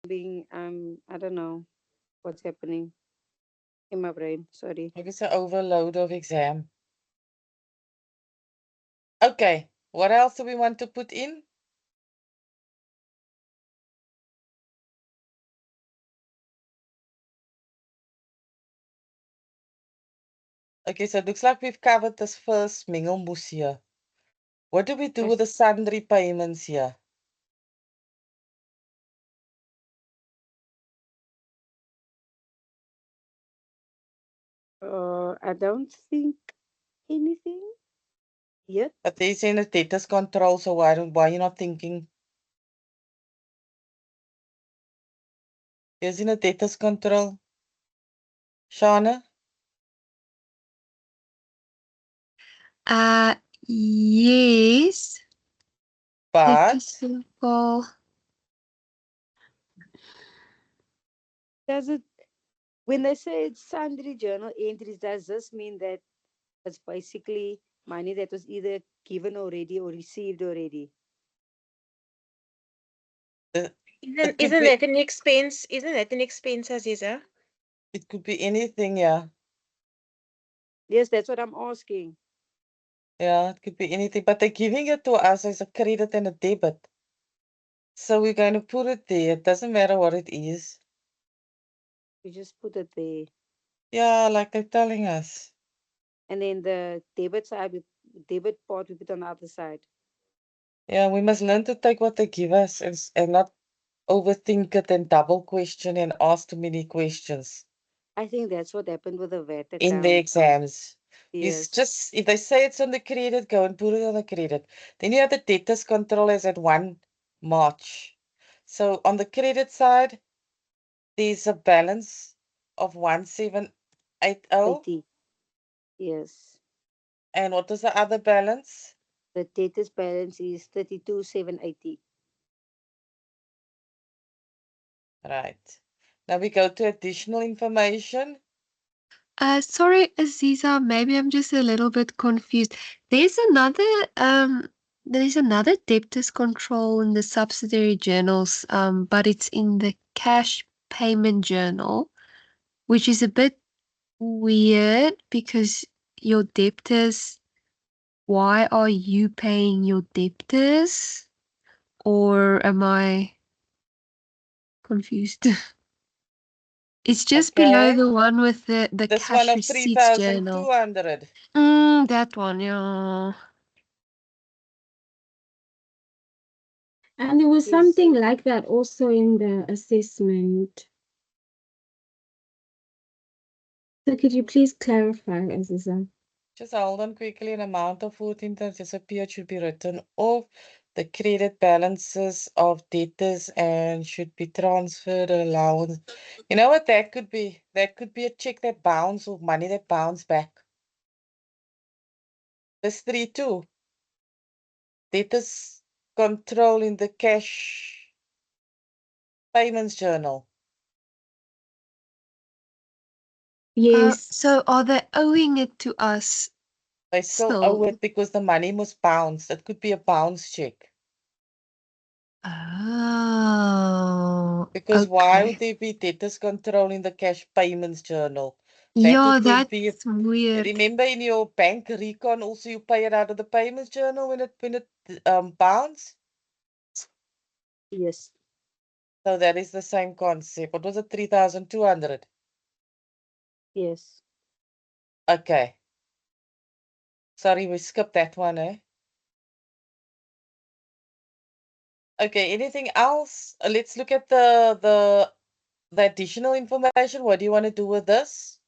being I don't know what's happening in my brain. Sorry. Maybe it's an overload of exam. Okay, what else do we want to put in? Okay, so it looks like we've covered this first Mengelmoes here. What do we do with the sundry payments here? I don't think anything yet. But there's in a debtors control, so why are you not thinking? There's in a debtors control. Shana? Yes. But Simple. Does it, when they say it's sundry journal entries, does this mean that it's basically money that was either given already or received already? Isn't that an expense? Isn't that an expense, Aziza? it could be anything, yeah. Yes, that's what I'm asking. Yeah, it could be anything. But they're giving it to us as a credit and a debit. So we're going to put it there. It doesn't matter what it is. We just put it there. Yeah, like they're telling us. And then the debit side, debit part, we put on the other side. Yeah, we must learn to take what they give us and not overthink it and double question and ask too many questions I think that's what happened with the VAT in the account. exams. It's Yes. just, if they say it's on the credit, go and put it on the credit. Then you have the debtors control as at 1 March. So on the credit side, there's a balance of 1780. 80. Yes. And what is the other balance? The debtors balance is 32,780. Right. Now we go to additional information. Sorry, Aziza, maybe I'm just a little bit confused. There's another debtors control in the subsidiary journals, but it's in the cash payment journal, which is a bit weird because your debtors, why are you paying your debtors? Or am I confused? It's just below Okay. the one with the This one cash of receipts journal. 3,200. That one, yeah. And there was Yes. something like that also in the assessment. So could you please clarify, Aziza? Just hold on quickly. An amount of 14 that disappeared should be written off. The credit balances of debtors and should be transferred allowance. You know what that could be? That could be a check that bounced or money that bounced back. This 3-2. Debtors control in the cash payments journal. Yes. So are they owing it to us? They still owe it because the money was bounced. It could be a bounce check. Oh, Because why would okay. there be debtors controlling the cash payments journal? That Yeah, would then be. that's weird. Remember in your bank recon also you pay it out of the payments journal when it bounce? Yes. So that is the same concept. What was it? 3,200. Yes. Okay. Sorry, we skipped that one, eh? Okay, anything else? Let's look at the additional information. What do you want to do with this?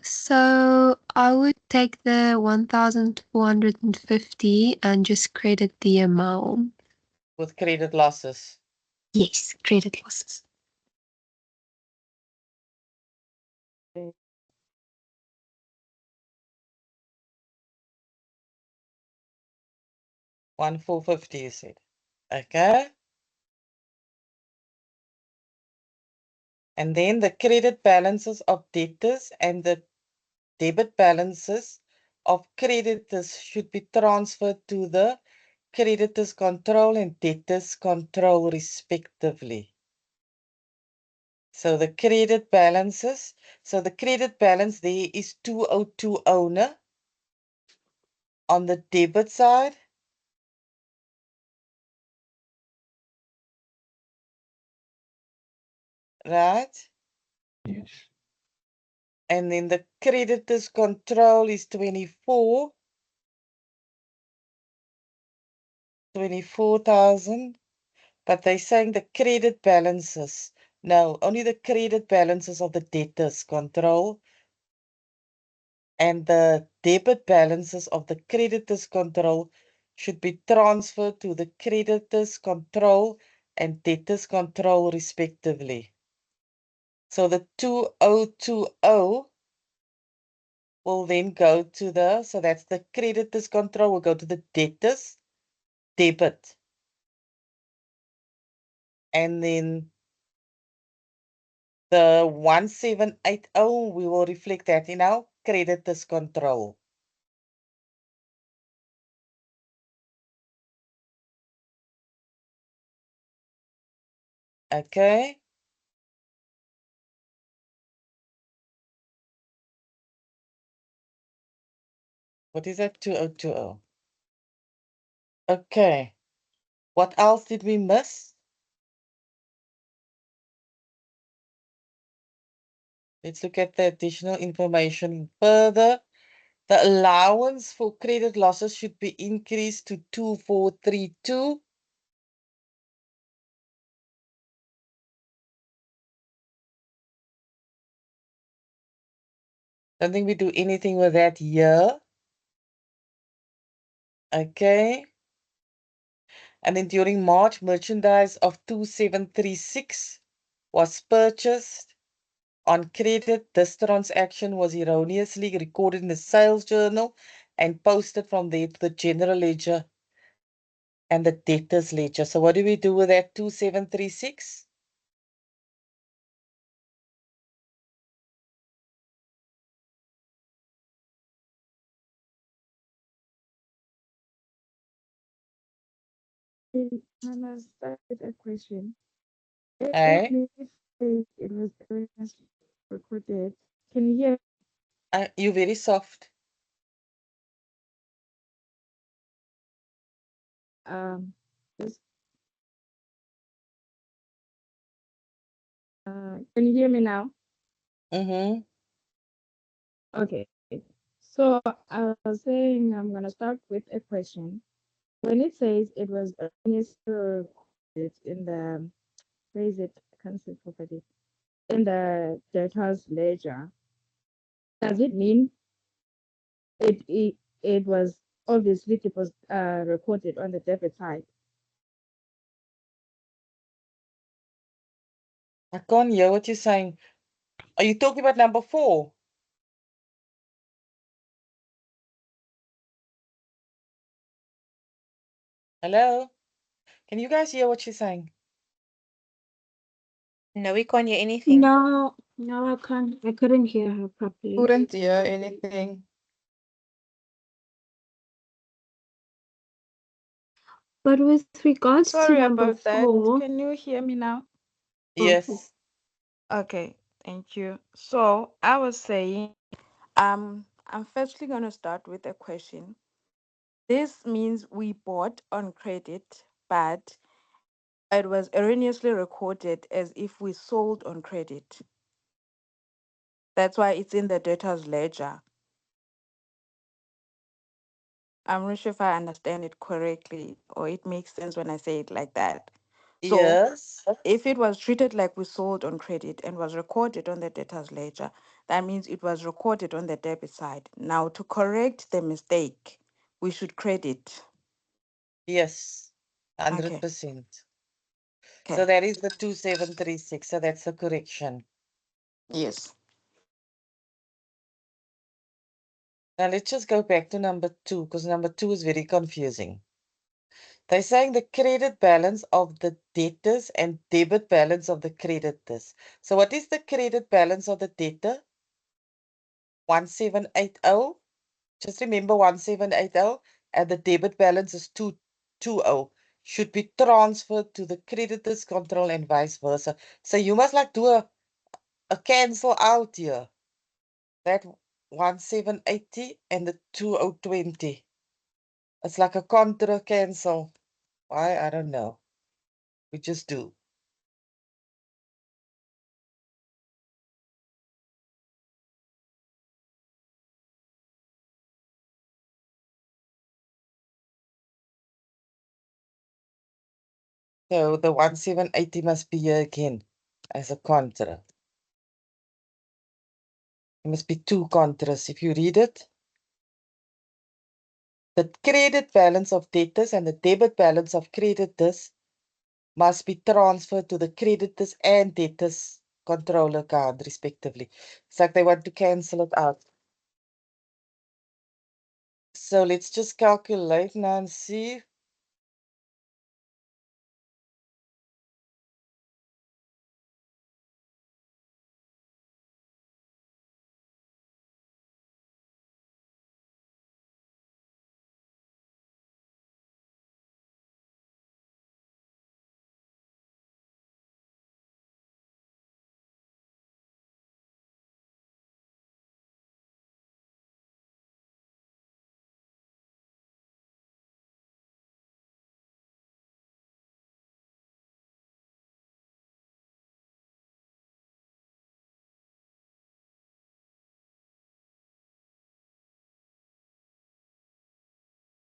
So I would take the 1,450 and just credit the amount. With credit losses. Yes, credit losses. Okay. 1,450, you said. Okay. And then the credit balances of debtors and the debit balances of creditors should be transferred to the creditors control and debtors control respectively. So the credit balances, so the credit balance there is 2020 on the debit side. Right? Yes. And then the creditors control is 24,000. But they're saying the credit balances. No, only the credit balances of the debtors control and the debit balances of the creditors control should be transferred to the creditors control and debtors control respectively. So the 2020 will then go to the, so that's the creditors control will go to the debtors debit. And then the 1780, we will reflect that in our creditors control. Okay. What is that? 2020. Okay. What else did we miss? Let's look at the additional information further. The allowance for credit losses should be increased to 2432. Don't think we do anything with that here. Okay. And then during March, merchandise of 2736 was purchased on credit. This transaction was erroneously recorded in the sales journal and posted from there to the general ledger and the debtors ledger. So what do we do with that 2736? I'm gonna start with a question. If Hey, it was erroneously recorded, can you hear? you're very soft. This, can you hear me now? Mm-hmm. Okay. So I was saying I'm gonna start with a question. When it says it was erroneously recorded in the, where is it? I can't see properly. In the debtors ledger, does it mean it was obviously it was recorded on the debit side? I can't hear what you're saying. Are you talking about number 4? Hello? Can you guys hear what she's saying? No, we can't hear anything. No, no, I can't. I couldn't hear her properly. Couldn't hear anything. But with regards to Sorry number about that. 4, Can you hear me now? Yes. Okay, thank you. So I was saying, I'm firstly going to start with a question. This means we bought on credit, but it was erroneously recorded as if we sold on credit. That's why it's in the debtor's ledger. I'm not sure if I understand it correctly or it makes sense when I say it like that. So Yes. if it was treated like we sold on credit and was recorded on the debtor's ledger, that means it was recorded on the debit side. Now, to correct the mistake, we should credit. Yes. Okay. 100%. So Okay. that is the 2736. So that's the correction. Yes. Now let's just go back to number 2 because number 2 is very confusing. They're saying the credit balance of the debtors and debit balance of the creditors. So what is the credit balance of the debtor? 1780. Just remember 1780, and the debit balance is 220. Should be transferred to the creditors control and vice versa. So you must like do a cancel out here. That 1780 and the 2020. It's like a contra cancel. Why? I don't know. We just do. So the 1780 must be here again as a contra. There must be two contras if you read it. The credit balance of debtors and the debit balance of creditors must be transferred to the creditors and debtors control account, respectively. It's like they want to cancel it out. So let's just calculate now and see.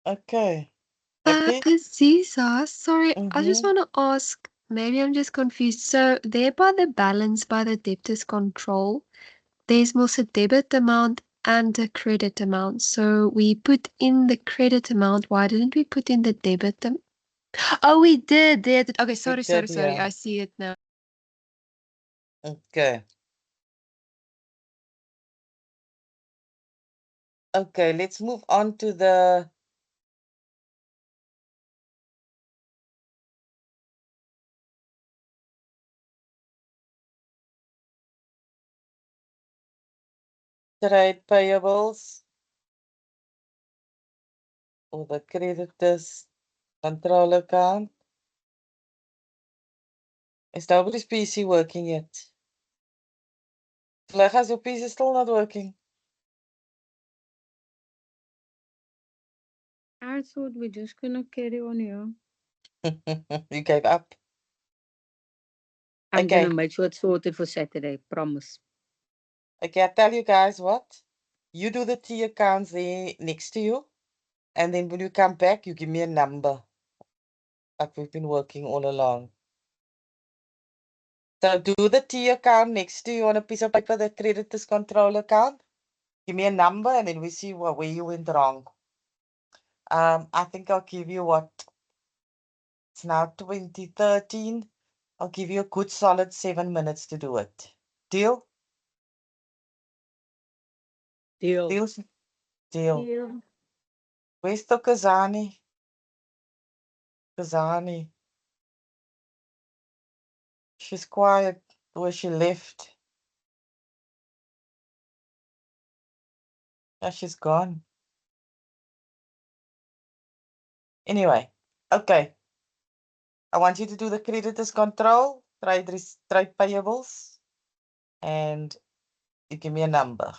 Okay. Happy? Aziza, sorry, I just Mm-hmm. want to ask, maybe I'm just confused. So there by the balance by the debtors control, there's also debit amount and a credit amount. So we put in the credit amount. Why didn't we put in the debit? Oh, we did. Okay, sorry. Yeah. I see it now. Okay. Okay, let's move on to the trade payables or the creditors control account. Is nobody's PC working yet? Vlegas, your PC is still not working. I thought we're just gonna carry on here. You gave up. I'm Okay. gonna make sure it's sorted for Saturday. Promise. Okay, I tell you guys what. You do the T accounts there next to you. And then when you come back, you give me a number. Like we've been working all along. So do the T account next to you on a piece of paper, the creditors control account. Give me a number and then we see where you went wrong. I think I'll give you what? It's now 2013. I'll give you a good solid 7 minutes to do it. Deal? Deal. Deal? Deal. Where's the Kazani? Kazani. She's quiet where she left. Yeah, she's gone. Anyway, okay. I want you to do the creditors control, trade payables, and you give me a number.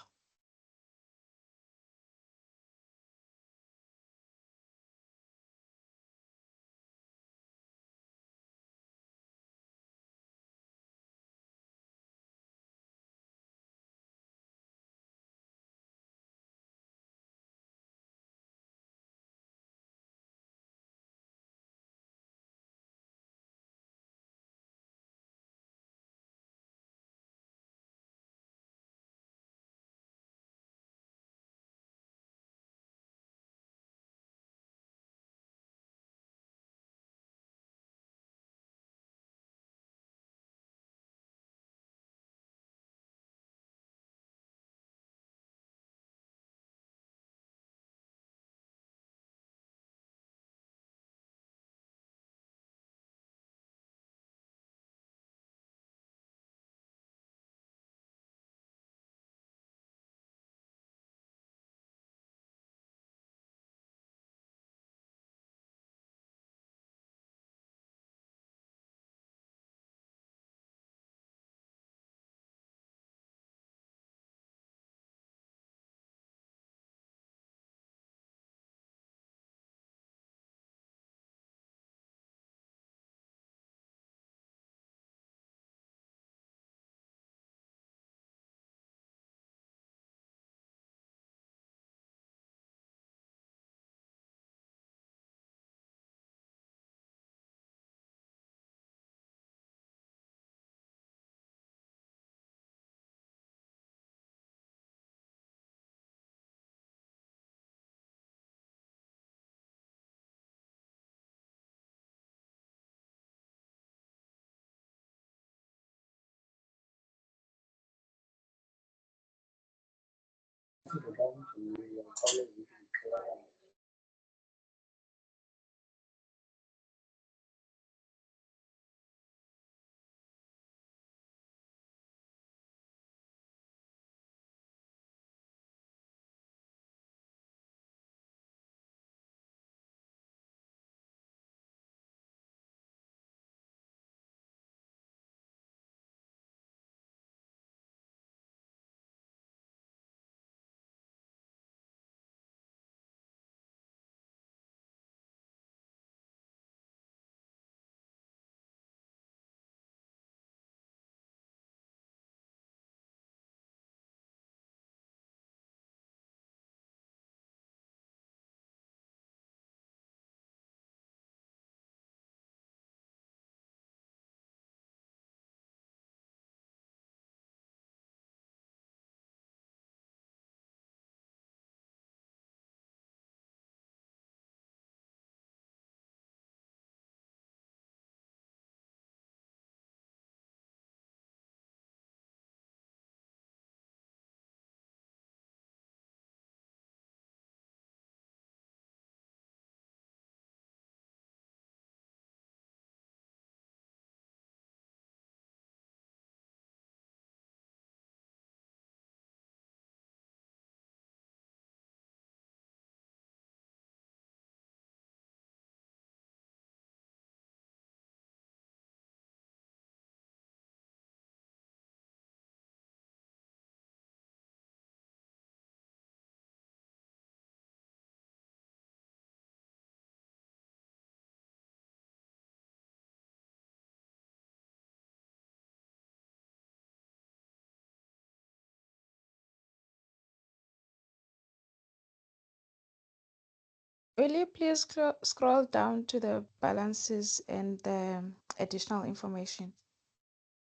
Will you please scroll down to the balances and the additional information?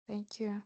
Thank you.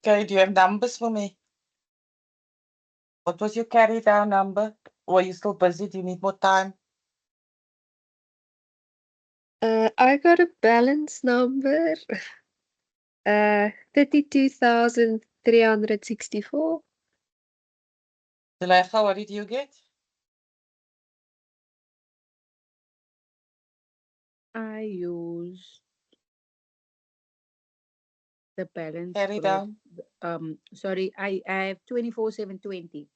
Okay, do you have numbers for me? What was your carry down number? Or are you still busy? Do you need more time? I got a balance number. 32,364. Zuleika, what did you get? I use the balance Carry growth. down. Sorry, I have 24,720.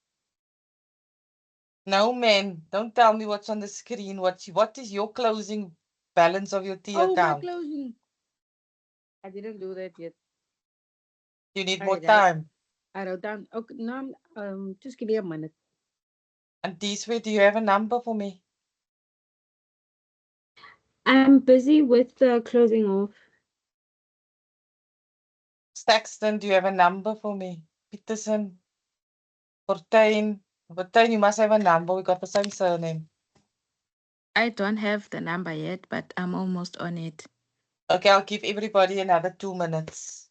No, man, don't tell me what's on the screen. What is your closing balance of your T Oh, my account? closing. I didn't do that yet. You need I more write. time. I wrote down. Okay, now just give me a minute. And this way, do you have a number for me? I'm busy with the closing off. Staxton, do you have a number for me? Peterson, Fortuin, you must have a number. We got the same surname. I don't have the number yet, but I'm almost on it. Okay, I'll give everybody another 2 minutes.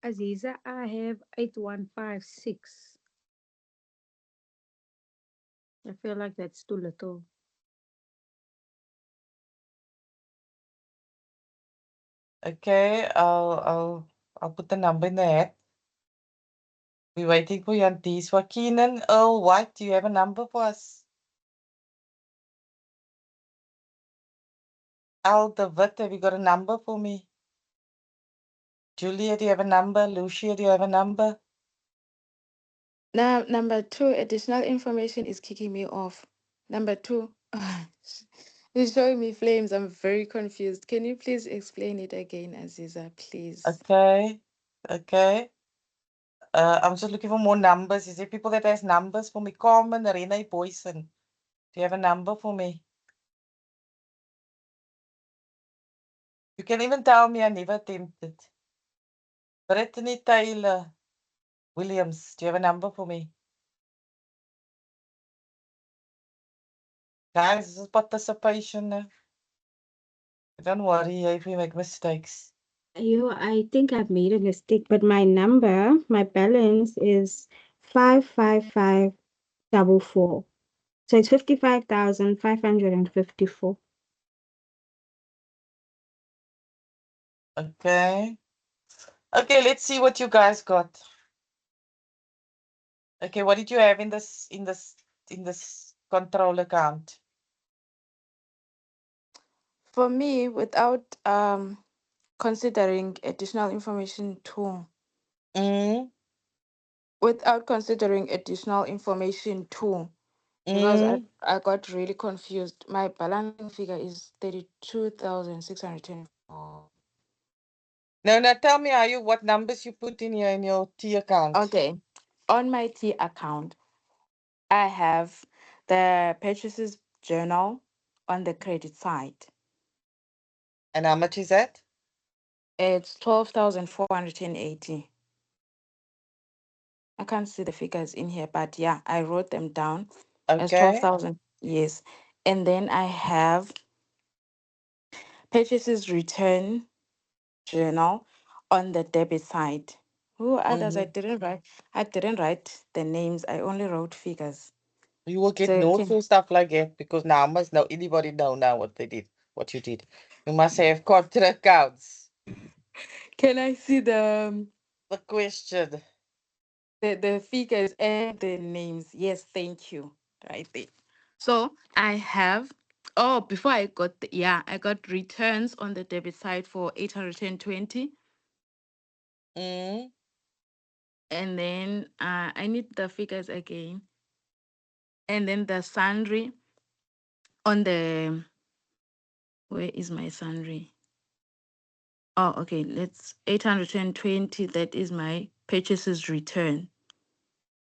Aziza, I have 8156. I feel like that's too little. Okay, I'll put the number in the hat. We're waiting for Yantis. For Keenan Earl White, do you have a number for us? Al David, have you got a number for me? Julia, do you have a number? Lucia, do you have a number? Now, number 2, additional information is kicking me off. Number 2, it's showing me flames. I'm very confused. Can you please explain it again, Aziza, please? Okay, okay. I'm just looking for more numbers. Is there people that has numbers for me? Carmen, Rene Boyson. Do you have a number for me? You can even tell me I never attempted. Brittany Taylor Williams, do you have a number for me? Guys, this is participation now. Don't worry if we make mistakes. I think I've made a mistake, but my balance is 55544. So it's 55,554. Okay. Okay, let's see what you guys got. Okay, what did you have in this control account? For me, without considering additional information too, Mm, without considering additional information too, because mm. I got really confused. My balancing figure is 32,624. Now tell me what numbers you put in here in your T account. Okay. On my T account, I have the purchases journal on the credit side. And how much is that? It's 12,480. I can't see the figures in here, but yeah, I wrote them down as Okay. 12,000. Yes. And then I have purchases return journal on the debit side. Who others? I didn't write the names. I only wrote figures. You will get So notes or stuff like that because now must know anybody know now what you did. You must have contra accounts. can I see The question. the figures and the names? Yes, thank you. Right there. So I have before I got I got returns on the debit side for 820. Mm. And then I need the figures again. And then the sundry on the where is my sundry? Oh, okay. Let's 820. That is my purchases return.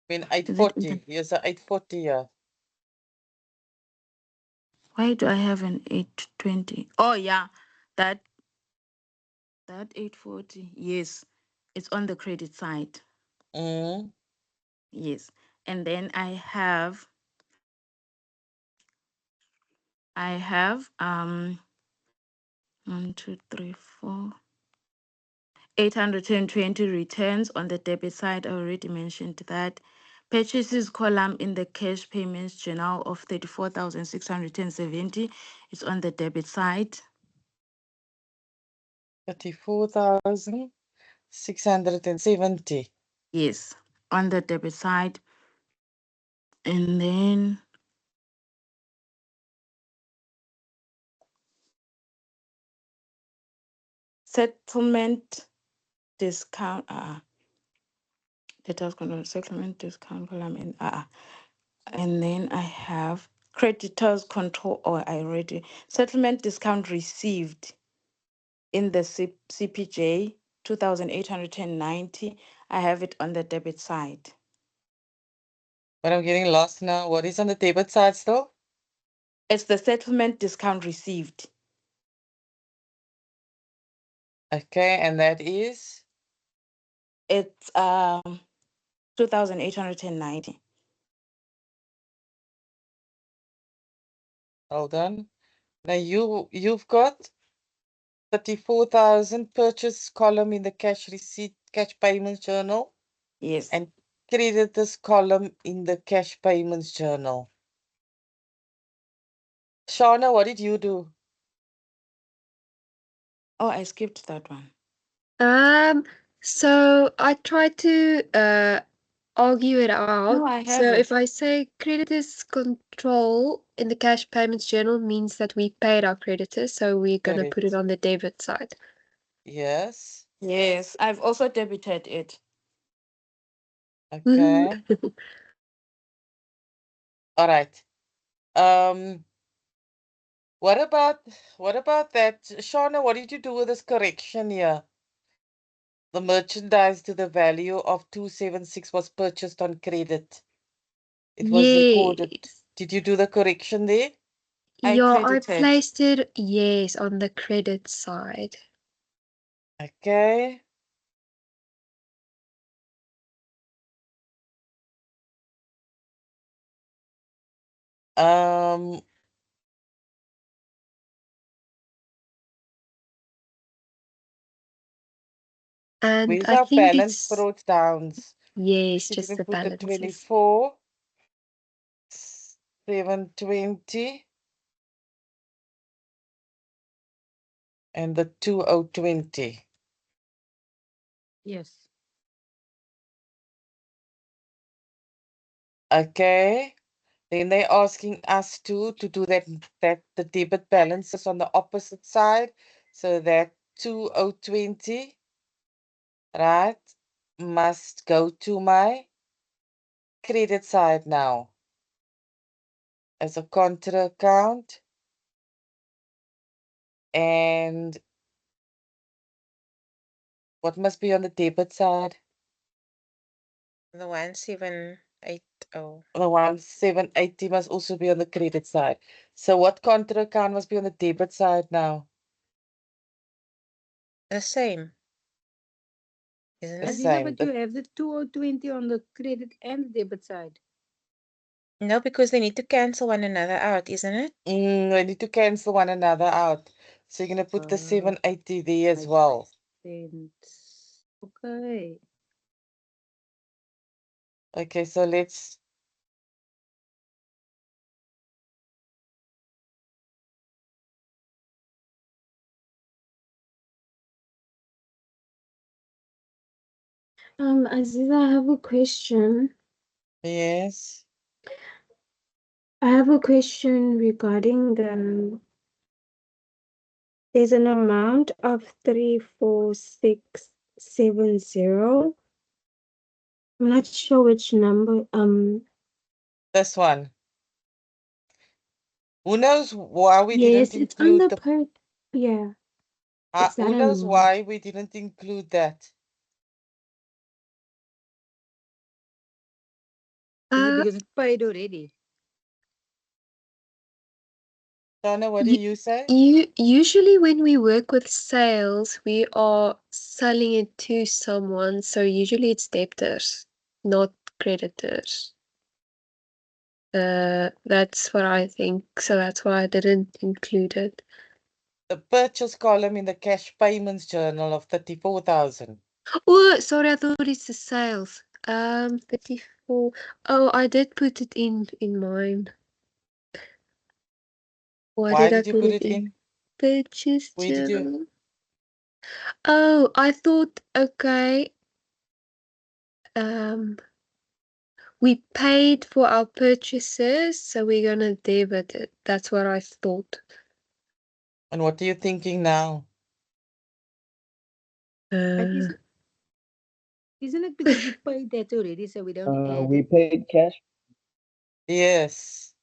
I mean Is it 840. Here's a 840 here. why do I have an 820? Oh yeah, that 840. Yes, it's on the credit side. Mm. Yes, and then I have 1, 2, 3, 4. 820 returns on the debit side. I already mentioned that. Purchases column in the cash payments journal of 34,670. It's on the debit side. 34,670. Yes, on the debit side. And then settlement discount. debtors control settlement discount column in and then I have creditors control, or I already settlement discount received in the CPJ 2,890. I have it on the debit side. But I'm getting lost now. What is on the debit side still? It's the settlement discount received. Okay, and that is It's 2,890. hold on. Now you've got 34,000 purchase column in the cash receipt, cash payments journal, Yes. and creditors column in the cash payments journal. Shauna, what did you do? Oh, I skipped that one. So I tried to argue it out. No, I So have if it. I say creditors control in the cash payments journal means that we paid our creditors, so we're gonna put it Correct. on the debit side. Yes. Yes, I've also debited it. Woohoo. Okay. All right. What about that? Shauna, what did you do with this correction here? The merchandise to the value of 276 was purchased on credit. It was recorded. Yes. Did you do the correction there? I Yeah, I credited. placed it, yes, on the credit side. Okay. Um, And where's I our think balance it's, breakdowns? yes, She just didn't the put the balances. 24, 720, and the 2020. Yes. Okay. Then they're asking us to do that the debit balances on the opposite side. So that 2020, right, must go to my credit side now as a contra account. And what must be on the debit side? The 1780. The 1780 must also be on the credit side. So what contra account must be on the debit side now? The same, isn't The it? Aziza, same. but you have the 2020 on the credit and the debit side. No, because they need to cancel one another out, isn't it? I need to cancel one another out. So you're gonna put the 780 there as well. Sense. Okay. Okay, so let's Aziza, I have a question. yes. I have a question regarding there's an amount of 34670. I'm not sure which number. This one. Who knows why we Yes, didn't it's on include the per. Yeah, it's that who knows amount. why we didn't include that? Is it Uh, because it's paid already? Donna, what do you, you say? usually when we work with sales, we are selling it to someone, so usually it's debtors, not creditors. That's what I think, so that's why I didn't include it. The purchase column in the cash payments journal of 34,000. Oh, sorry, I thought it's the sales. 34. Oh, I did put it in mine. Why Why did I did you put put it it in? in? Purchase Where did you? journal. Oh, I thought, okay. We paid for our purchases, so we're gonna debit it. That's what I thought. And what are you thinking now? But is Isn't it because we paid that already, so we don't add We it? paid cash. Yes.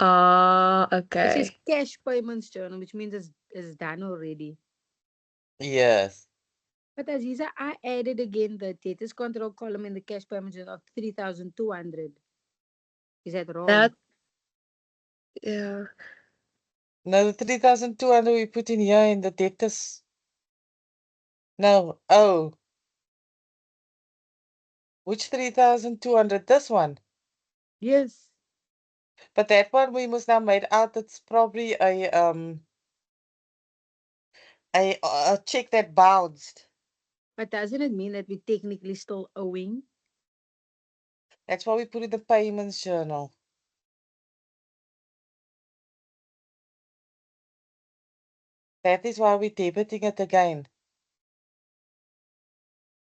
It says Okay. cash payments journal, which means it's done already. Yes. But Aziza, I added again the debtors control column in the cash payment journal of 3,200. Is that wrong? That yeah. No, the 3,200 we put in here in the debtors. No. Oh, which 3,200? This one. Yes. But that one we must now made out. It's probably a check that bounced. But doesn't it mean that we technically still owing? That's why we put in the payments journal. That is why we're debiting it again.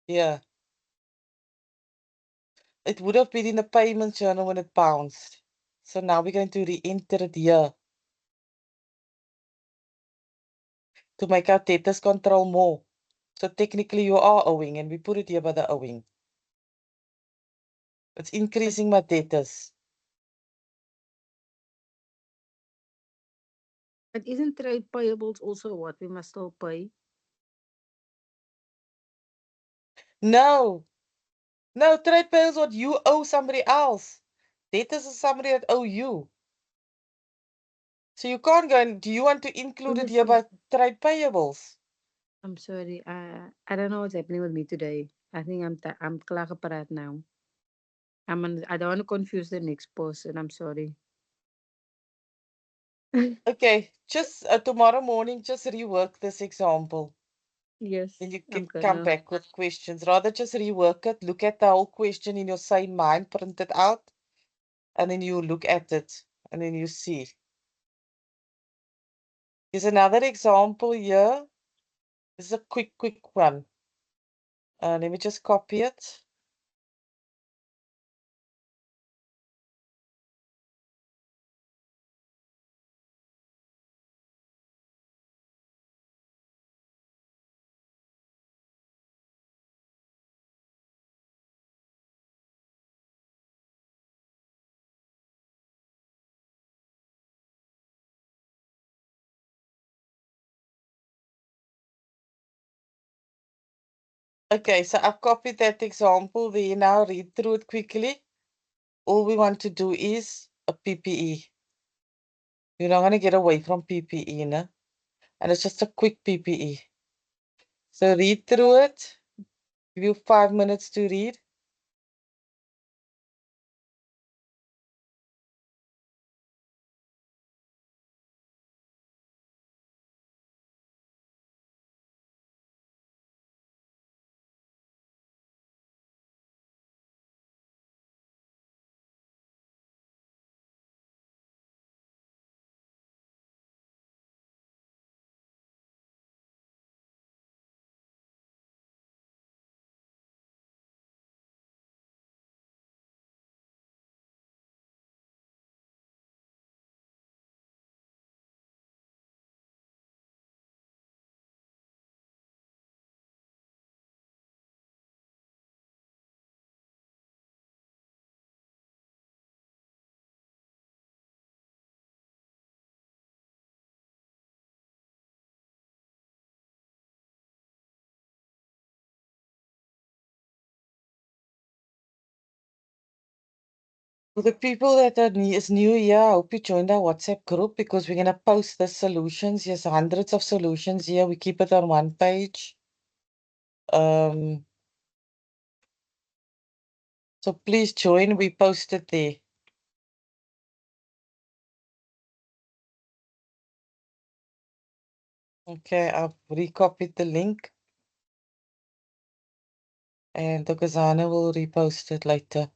Yeah. It would have been in the payments journal when it bounced. So now we're going to re-enter it here to make our debtors control more. So technically you are owing, and we put it here by the owing. It's increasing my debtors. But isn't trade payables also what we must still pay? No, no, trade pay is what you owe somebody else. Debtors is somebody that owe you. So you can't go and do you want to include it here by trade payables? I'm sorry. I don't know what's happening with me today. I think I'm klaargepraat now. I don't want to confuse the next person. I'm sorry. Okay, just tomorrow morning, just rework this example. Yes, Then you I'm can come gonna. back with questions. Rather just rework it, look at the whole question in your same mind, print it out, and then you look at it, and then you see. Here's another example here. This is a quick one. Let me just copy it. Okay, so I've copied that example there. Now read through it quickly. All we want to do is a PPE. You're not going to get away from PPE, no? And it's just a quick PPE. So read through it. Give you 5 minutes to read. For the people that is new here, I hope you joined our WhatsApp group because we're going to post the solutions. There's hundreds of solutions here. We keep it on one page. So please join. We post it there. Okay, I've recopied the link. And Dokazana will repost it later.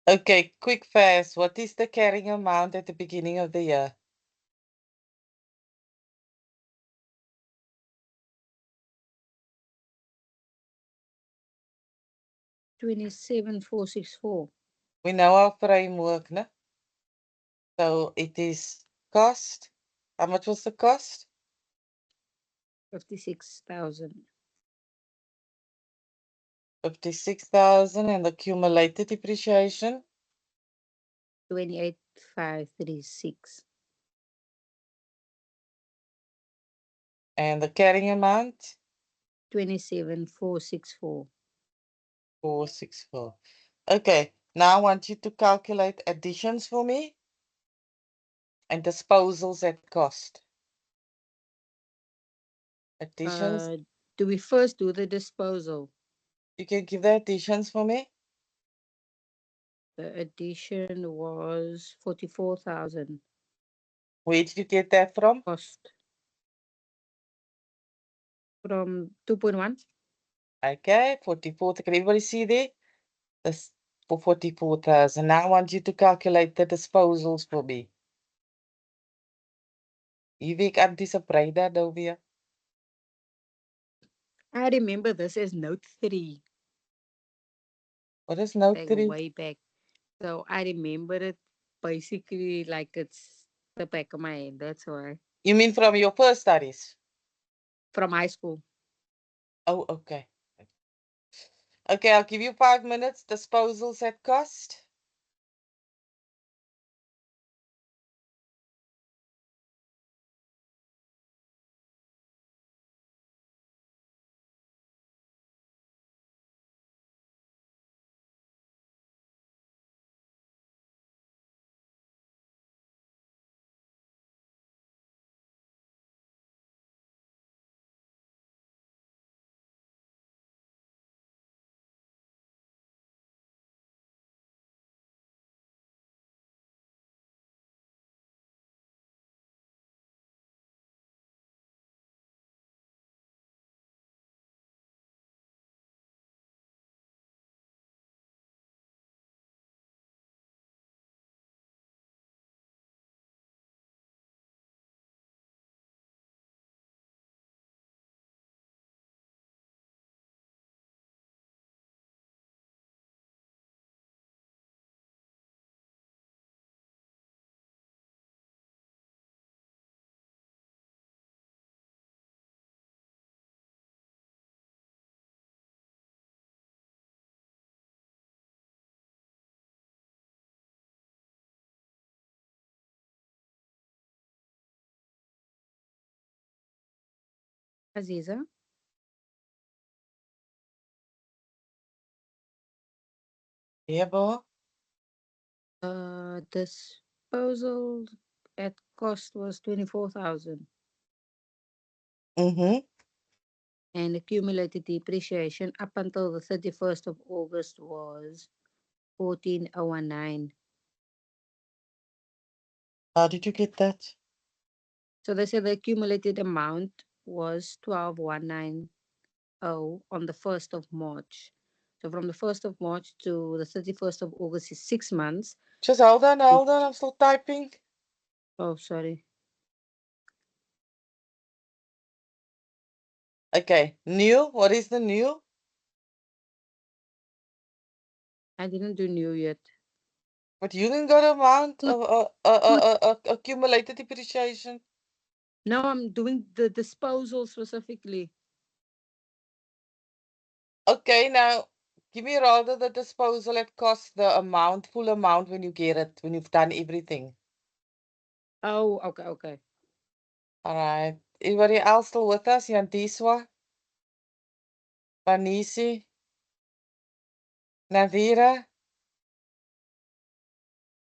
Okay, quick fast. What is the carrying amount at the beginning of the year? 27,464. We know our framework, no? So it is cost. How much was the cost? 56,000. 56,000 and accumulated depreciation. 28,536. And the carrying amount? 27,464. 464. Okay, now I want you to calculate additions for me and disposals at cost. Additions, Do we first do the disposal? you can give the additions for me? The addition was 44,000 Where did you get that from? cost from 2.1. Okay, 44. Can everybody see there? This for 44,000. Now I want you to calculate the disposals for me. You think I'm disappointed, Dovia? I remember this as note 3, What is note like 3? way back. So I remember it basically like it's the back of my head. That's why. You mean from your first studies? From high school. Oh, okay. Okay, I'll give you 5 minutes. Disposals at cost. Aziza. Yeah, boy. Disposal at cost was 24,000 Mm-hmm. and accumulated depreciation up until the 31st of August was 14,019. How did you get that? So they said the accumulated amount was 12,190 on the 1st of March. So from the 1st of March to the 31st of August is 6 months. Just hold on, I'm still typing. Oh, sorry. Okay, new. What is the new? I didn't do new yet. But you didn't got amount Two- of accumulated depreciation. No, I'm doing the disposal specifically. Okay, now give me rather the disposal at cost, the amount, full amount when you get it, when you've done everything. Oh, okay. All right. Anybody else still with us? Yantiswa? Vanisi? Navira?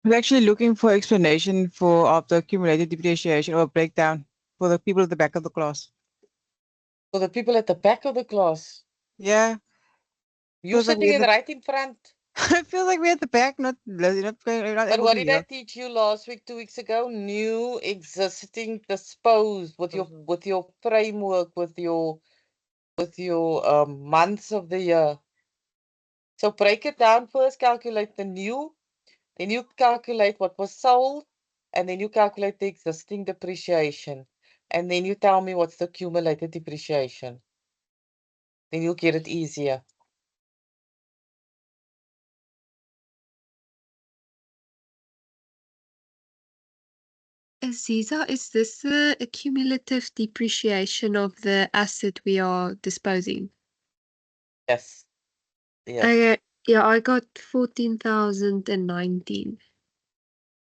I was actually looking for explanation of the accumulated depreciation or breakdown for the people at the back of the class. For the people at the back of the class. Yeah, You're Feels like sitting we're in the- right in front. I feel like we're at the back, not But able what to did I hear. teach you last week, 2 weeks ago? New, existing, disposed with your framework, with your months of the year. So break it down first, calculate the new Then you calculate what was sold, and then you calculate the existing depreciation. And then you tell me what's the accumulated depreciation. Then you'll get it easier. Aziza, is this the accumulative depreciation of the asset we are disposing? Yes. Yes. Yeah, I got 14,019.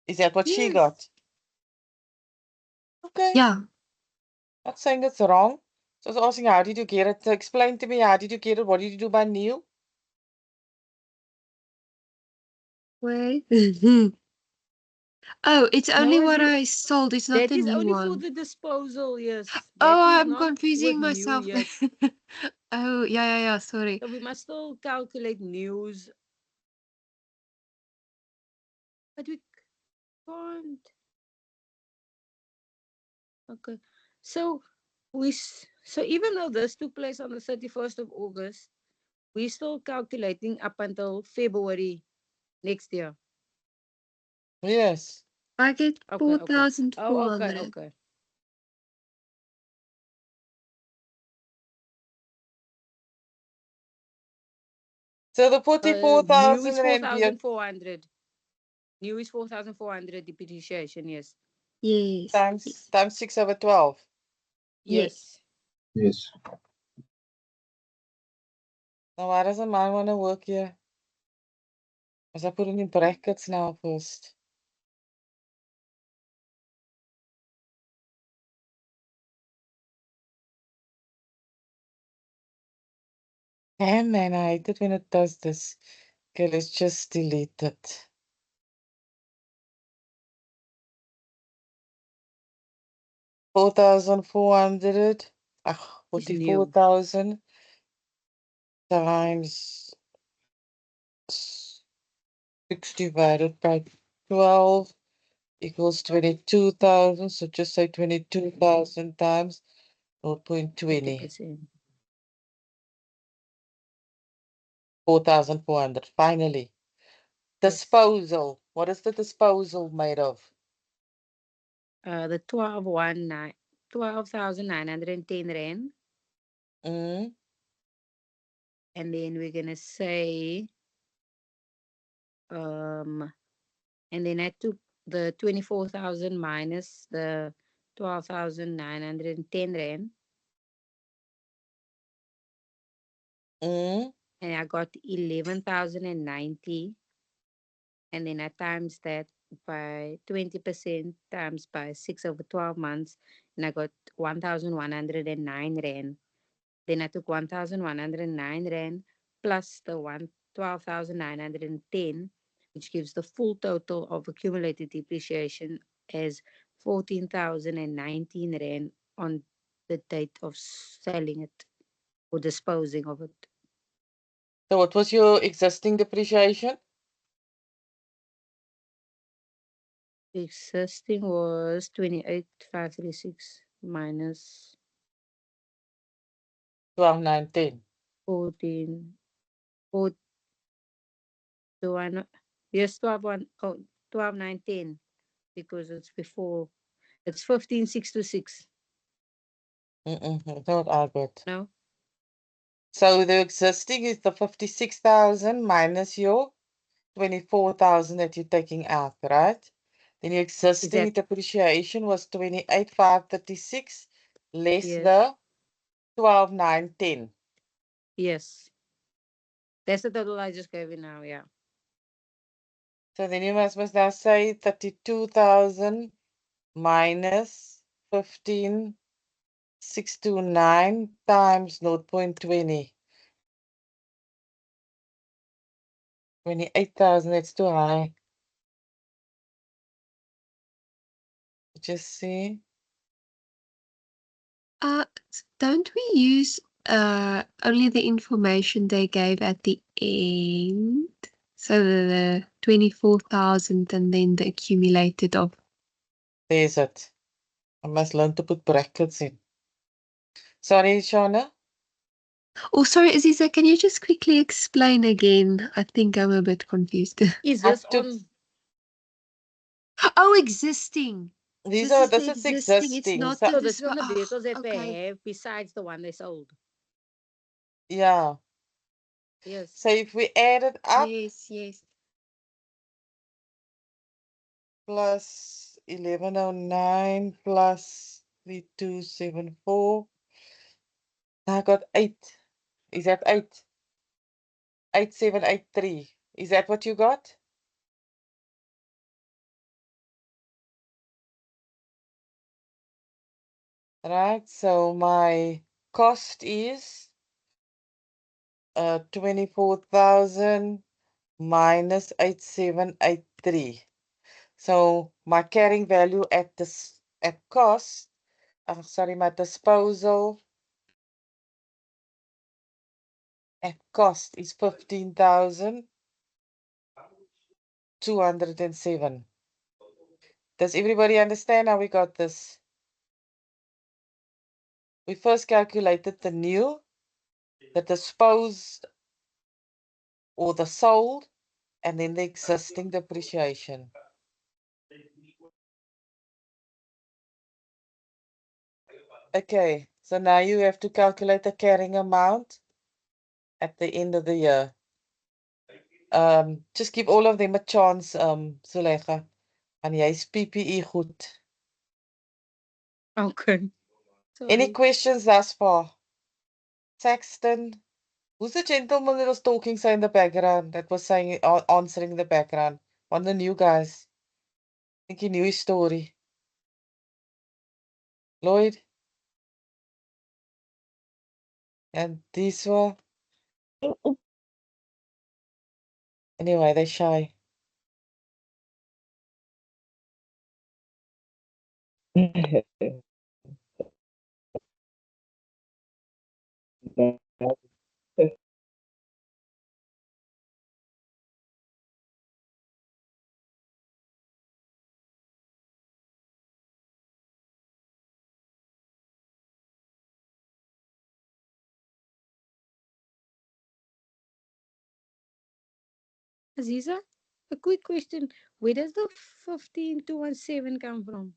Is that what she Yes. got? Okay. Yeah. Not saying that's wrong. So I was asking, how did you get it? Explain to me, how did you get it? What did you do by new? Wait. Oh, it's only No, what you, I sold. It's not that the is new only one. for the disposal, yes. Oh, That is I'm not with confusing new, myself. yes. Oh, yeah, sorry. So we must still calculate news. But we can't. Okay. So so even though this took place on the 31st of August, we're still calculating up until February next year. Yes. I get Okay, okay. Oh, 4,400. okay. So the New 44,000 is rand be 4,400. New is 4,400 depreciation, yes. Yes. times 6/12. Yes. Yes. Now why doesn't mine want to work here? Because I put it in brackets now first. Damn man, I hate it when it does this. Okay, let's just delete it. $4,400. Ah, Is new. 44,000 times 6 divided by 12 equals 22,000. So just say 22,000 times 0.20. 50%. 4,400. Finally. Yes. Disposal. What is the disposal made of? The 12,910 rand. Mm, And then we're gonna say and then I took the 24,000 minus the 12,910 rand, mm, and I got 11,090, and then I times that by 20% times by 6/12 months, and I got 1,109 rand. Then I took 1,109 rand plus the 12,910, which gives the full total of accumulated depreciation as 14,019 rand on the date of selling it or disposing of it. So what was your existing depreciation? The existing was 28,536 minus 12,910. 14. Do I not? Yes, 12,910 because it's before. It's 15,626. That's not I got. No? So the existing is the 56,000 minus your 24,000 that you're taking out, right? Then your existing that- depreciation was 28,536 less Yes. the 12,910. Yes. That's the total I just gave you now, yeah. So then you must now say 32,000 minus 15,629 times 0.20. 28,000, that's too high. Just see. Don't we use only the information they gave at the end? So the 24,000 and then the accumulated of. There's it. I must learn to put brackets in. Sorry, Shauna. Oh, sorry, Aziza, can you just quickly explain again? I think I'm a bit confused. Is I this took on Oh, existing. These This are is the this is existing. It's existing. not So, the So this is on the oh, vehicles that okay. they have besides the one they sold. yeah. Yes. So if we add it up Yes, yes. plus 1109 plus 3274, I got 8. Is that 8? 8783. Is that what you got? Right, so my cost is 24,000 minus 8783. So my carrying value at this at cost, sorry, my disposal at cost is 15,207. Does everybody understand how we got this? We first calculated the new, the disposed or the sold, and then the existing depreciation. Okay, so now you have to calculate the carrying amount at the end of the year. Just give all of them a chance, Zuleika. And jy's PPE goed. Okay. Any Sorry. questions thus far? Saxton, who's the gentleman that was talking so in the background, that was saying answering in the background? One of the new guys. I think he knew his story. Lloyd? And this one? Anyway, they're shy. Aziza, a quick question. Where does the 15217 come from?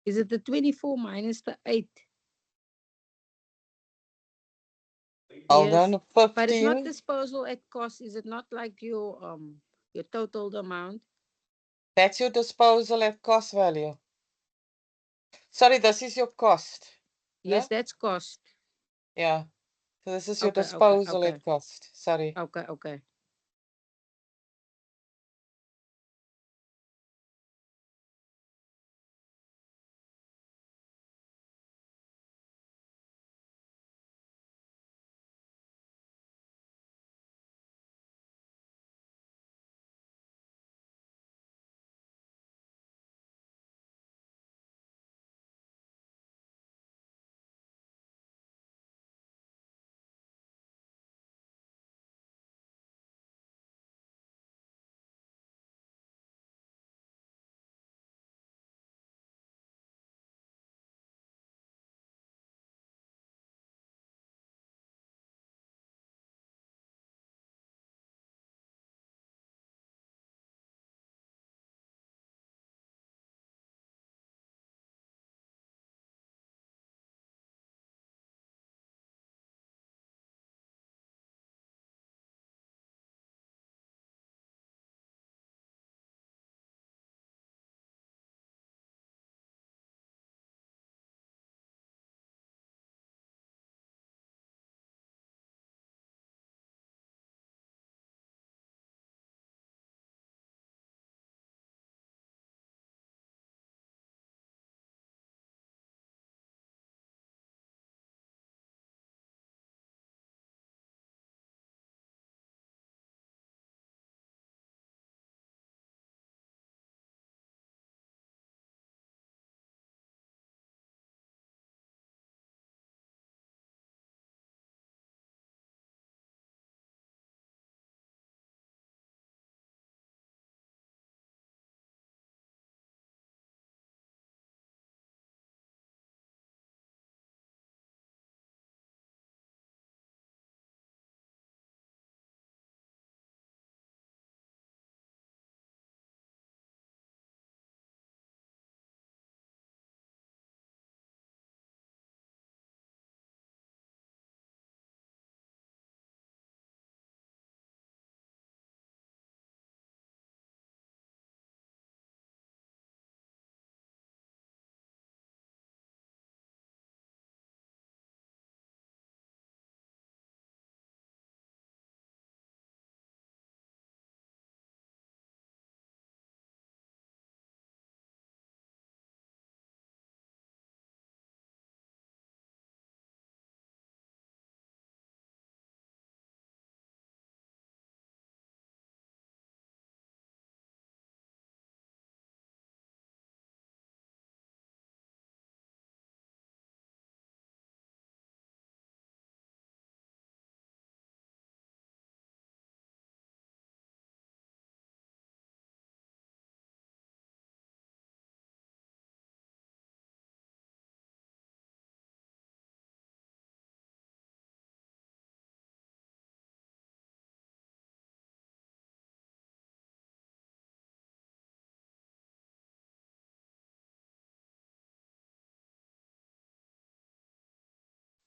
Is it the 24 minus the 8? Hold Yes. on, But it's not 15. disposal at cost. Is it not like your total amount? That's your disposal at cost value. Sorry, this is your cost. Yes, No? that's cost. Yeah. So this is your Okay, disposal at cost. Sorry. okay.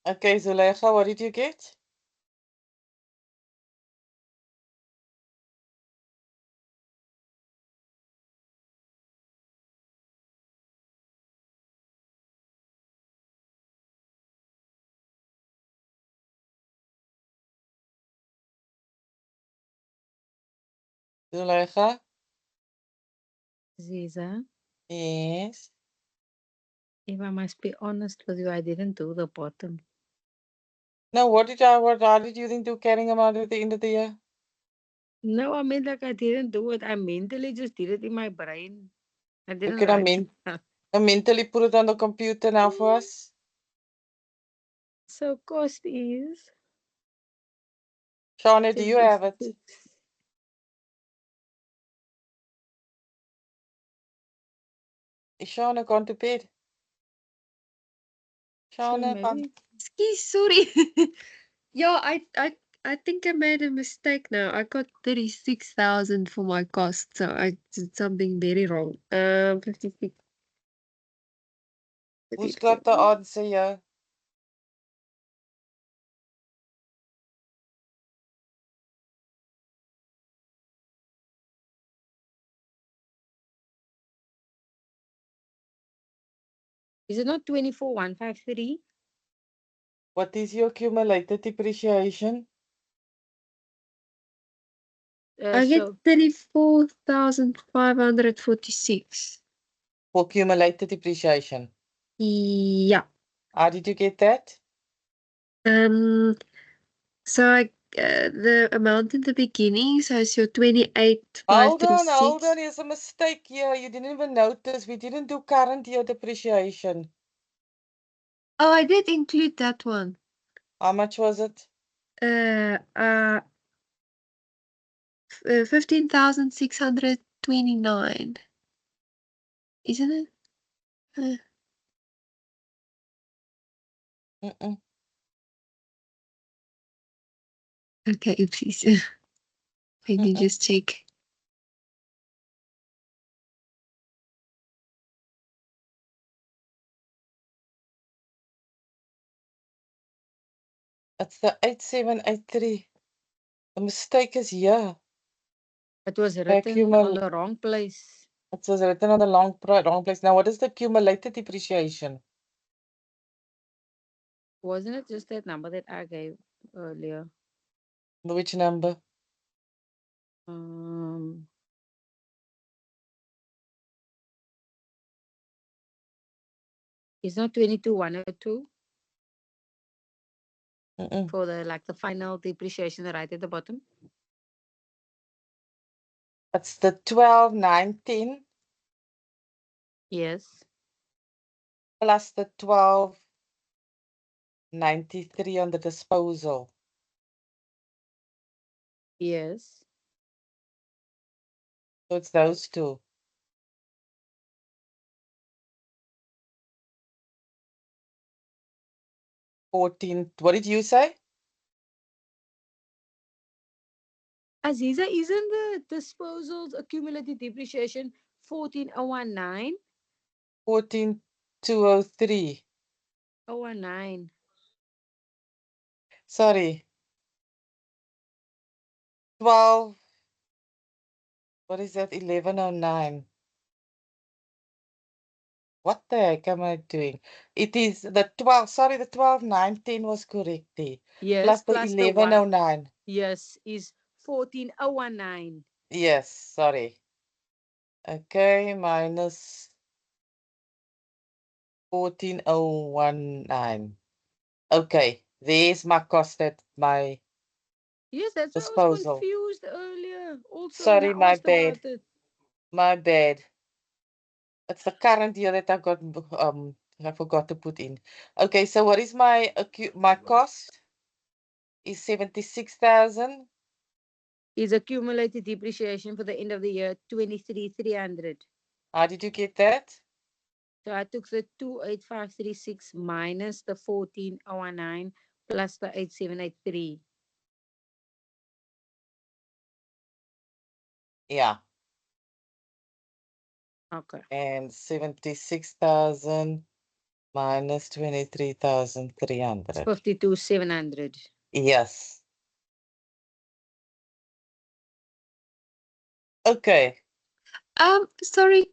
Okay, Zuleika, what did you get? Zuleika? Ziza, Yes. if I must be honest with you, I didn't do the bottom. Now, how did you think to carrying them out at the end of the year? No, I mean like I didn't do it. I mentally just did it in my brain. I didn't Okay, write it down. I mentally put it on the computer now for us. So cost is Shauna, do you have it? 76. Is Shauna gone to bed? So Shauna, maybe Excuse, sorry. Yeah, I think I made a mistake now. I got 36,000 for my cost, so I did something very wrong. 56. who's got the answer here? is it not 24,153? What is your accumulated depreciation? I get So 34,546. For accumulated depreciation. Yeah. How did you get that? So the amount in the beginning, so it's your Hold on, 28,536. there's a mistake here. You didn't even notice. We didn't do current year depreciation. Oh, I did include that one. How much was it? 15,629. Isn't it? Mm-mm. Okay, oopsies. Let me Mm-mm. just check. It's the 8783. The mistake is here. it was written on the wrong place. It was written on the wrong place. Now, what is the accumulated depreciation? Wasn't it just that number that I gave earlier? Which number? It's not 22,102 Mm-mm. for the final depreciation right at the bottom. It's the 1219 Yes. plus the 1293 on the disposal. Yes. So it's those two. 14. What did you say? Aziza, isn't the disposals accumulated depreciation 14,019? 14203. 019. Sorry. 12. What is that? 1109. What the heck am I doing? It is the 12. Sorry, the 1219 was correct there. Yes, Plus the plus the one. 1109. Yes, is 14,019. Yes, sorry. Okay, minus 14019. Okay, there's my cost at my Yes, that's why I was disposal. confused earlier. Also, Sorry, when I my asked bad. about it. My bad. It's the current year that I got I forgot to put in. Okay, so what is my cost? Is 76,000. Is accumulated depreciation for the end of the year 23,300. How did you get that? So I took the 28,536 minus the 14,019 plus the 8,783. Yeah. Okay. And 76,000 minus 23,300. 52,700. Yes. Okay. Sorry,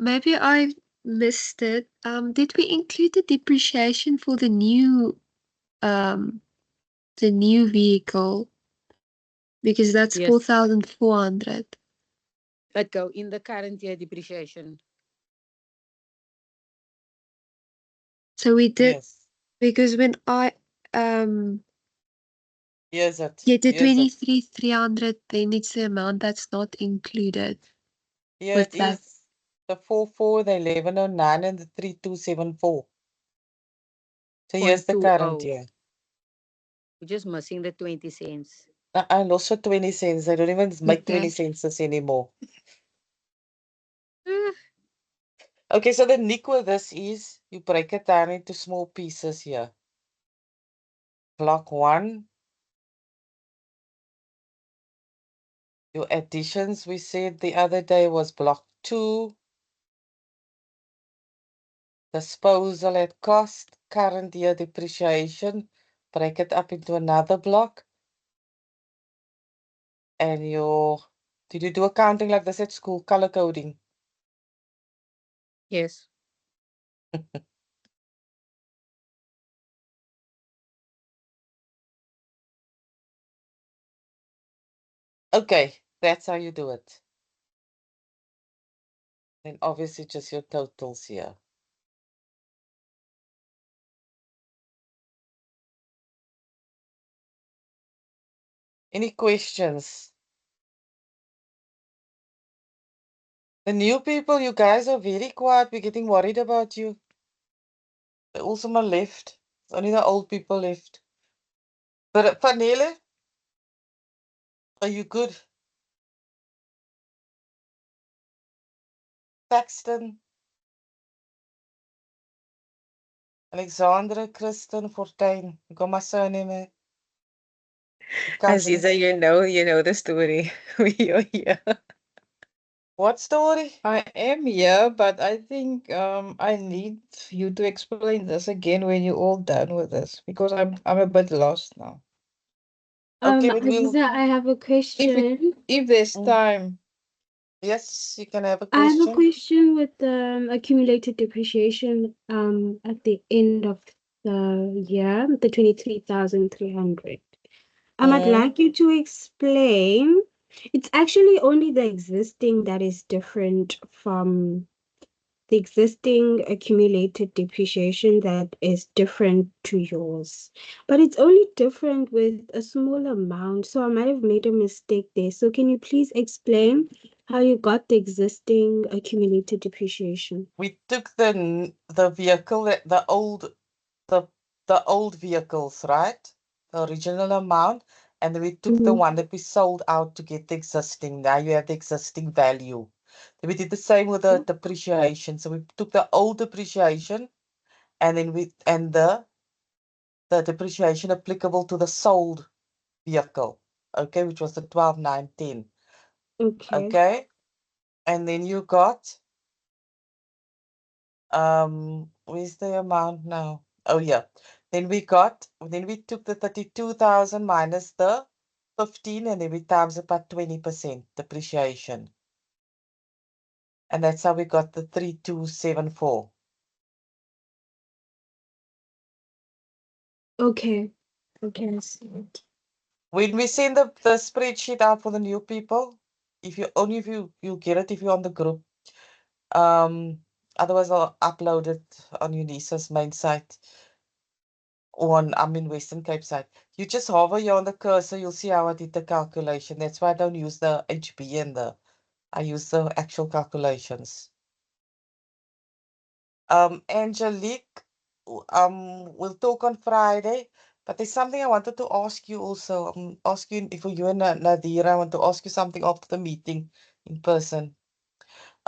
maybe I missed it. Did we include the depreciation for the new vehicle? Because that's Yes. 4,400. Let go in the current year depreciation. So we did Yes. because when I Here's it. yeah, the Here's it. 23,300, then it's the amount that's not included. Here with it that. is. The 44, the 1109, and the 3274. So here's the current 0.20. year. We're just missing the 20 cents. I lost for 20 cents. I don't even make 20 Okay. cents anymore. Ah, Okay, so the nick with this is you break it down into small pieces here. Block 1. Your additions we said the other day was block 2. Disposal at cost, current year depreciation. Break it up into another block. And did you do accounting like this at school? Color coding. yes. Okay, that's how you do it. Then obviously just your totals here. Any questions? The new people, you guys are very quiet. We're getting worried about you. They all someone left. Only the old people left. But Vanille, are you good? Paxton, Alexandra, Kristen, Fortuin. You got my surname, eh? Aziza, Cousins. you know the story. We are here. What story? I am here, but I think I need you to explain this again when you're all done with this because I'm a bit lost now. Okay, but Aziza, I have a question. If there's Mm. time. Yes, you can have a I have a question. question with accumulated depreciation at the end of the year, the 23,300. I'd like you to explain. It's actually only the existing that is different from the existing accumulated depreciation that is different to yours. But it's only different with a small amount. So I might have made a mistake there. So can you please explain how you got the existing accumulated depreciation? We took the vehicle, the old vehicles, right? The original amount, and then we took the Mhm. one that we sold out to get the existing. Now you have the existing value. Then we did the same with the depreciation. So we took the old depreciation, and then the depreciation applicable to the sold vehicle. Okay, which was the 12,910. Okay. Okay, and then you got where's the amount now? Oh yeah. Then we took the 32,000 minus the 15, and then we times it by 20% depreciation. And that's how we got the 3274. Okay. Okay, I see. When we send the spreadsheet out for the new people, if you'll get it if you're on the group. Otherwise I'll upload it on Unisa's main site. I'm in Western Cape side. You just hover here on the cursor, you'll see how I did the calculation. That's why I don't use the HB and I use the actual calculations. Angelique, we'll talk on Friday, but there's something I wanted to ask you also. Ask you if you and Nadira, I want to ask you something after the meeting in person.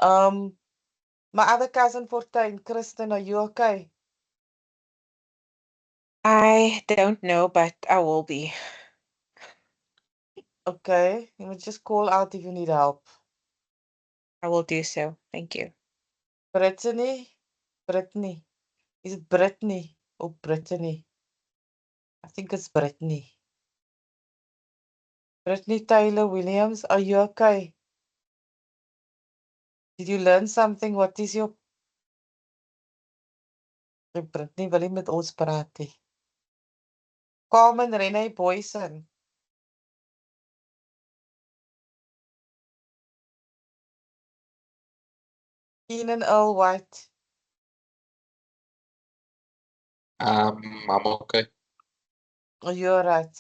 My other cousin Fortuin, Kristen, are you okay? I don't know, but I will be. Okay, you will just call out if you need help. I will do so. Thank you. Brittany. Is it Brittany or Brittany? I think it's Brittany. Brittany Taylor Williams, are you okay? Did you learn something? What is your... Brittany wil nie met ons praat nie. Carmen Renee Boyson. Keenan Earl White. I'm okay. Oh, you're right.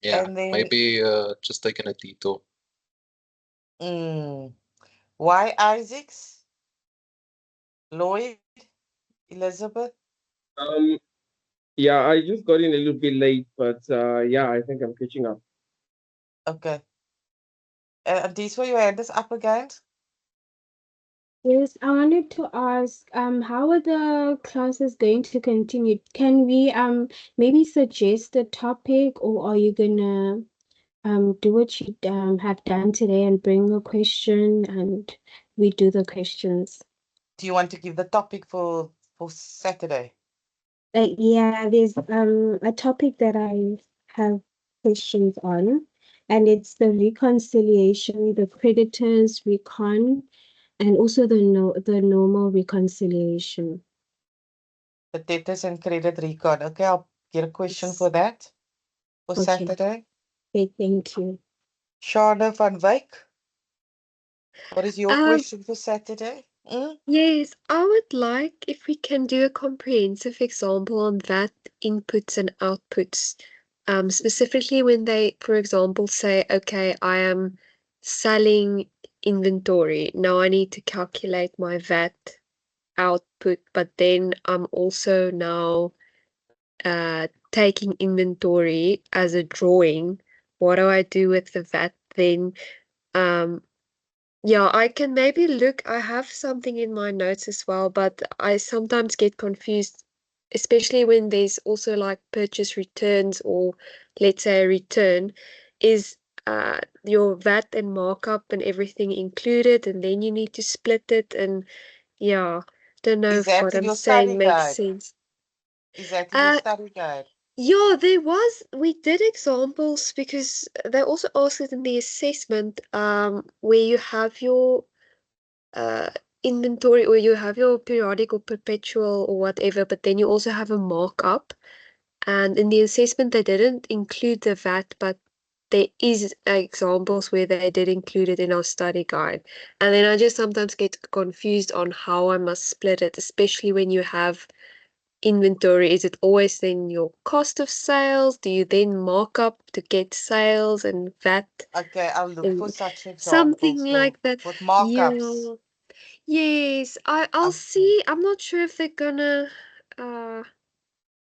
Yeah, And then maybe just taking a detour. why Isaacs? Lloyd? Elizabeth? Yeah, I just got in a little bit late, but yeah, I think I'm catching up. Okay. And these were your hand is up again? Yes, I wanted to ask, how are the classes going to continue? Can we maybe suggest a topic, or are you gonna do what you have done today and bring a question and we do the questions? Do you want to give the topic for Saturday? Yeah, there's a topic that I have questions on, and it's the reconciliation, the creditors recon, and also the normal reconciliation. The debtors and credit record. Okay, I'll get a question for that for Okay. Saturday. Okay, thank you. Shana van Wyk, what is your Um, question for Saturday? Yes, I would like if we can do a comprehensive example on that inputs and outputs. Specifically when they, for example, say, okay, I am selling inventory. Now I need to calculate my VAT output, but then I'm also now taking inventory as a drawing. What do I do with the VAT then? Yeah, I can maybe look. I have something in my notes as well, but I sometimes get confused, especially when there's also like purchase returns or let's say a return. Is your VAT and markup and everything included, and then you need to split it, and yeah, don't know Is if that what in I'm your study saying makes guide? sense. Is that in your Uh, study guide? yeah, we did examples because they also asked it in the assessment, where you have your uh, inventory or you have your periodic or perpetual or whatever, but then you also have a markup. And in the assessment, they didn't include the VAT, but there is examples where they did include it in our study guide. And then I just sometimes get confused on how I must split it, especially when you have inventory. Is it always then your cost of sales? Do you then mark up to get sales and VAT Okay, I'll look for and such something examples like that? with markups. Yeah. Yes, I'll see. I'm not sure if they're gonna uh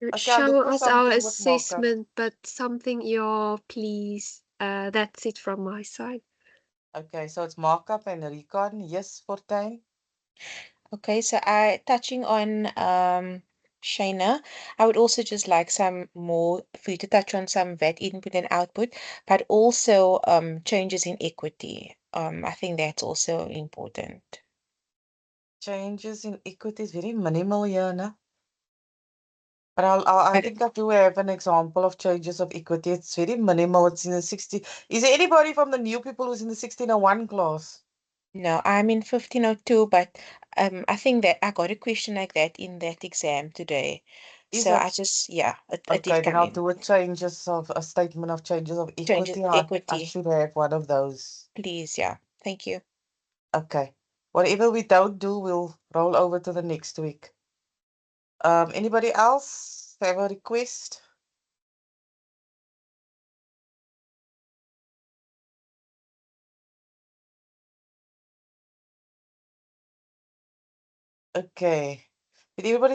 Okay, I'll look show for us our something with markup. assessment, but something, yeah, please. That's it from my side. Okay, so it's markup and recon. Yes, Fortuin. Okay, so touching on Shayna, I would also just like some more for you to touch on some VAT input and output, but also changes in equity. I think that's also important. Changes in equity is very minimal here, no? But I think I do have an example of changes of equity. It's very minimal. It's in the 60. Is there anybody from the new people who's in the 1601 class? No, I'm in 1502, but I think that I got a question like that in that exam today. Is So I it? just, yeah, it Okay, did then come I'll in. do a statement of changes of Changes equity. I equity, should have one of those. please. Yeah, thank you. Okay. Whatever we don't do, we'll roll over to the next week. Anybody else have a request? Okay. Did everybody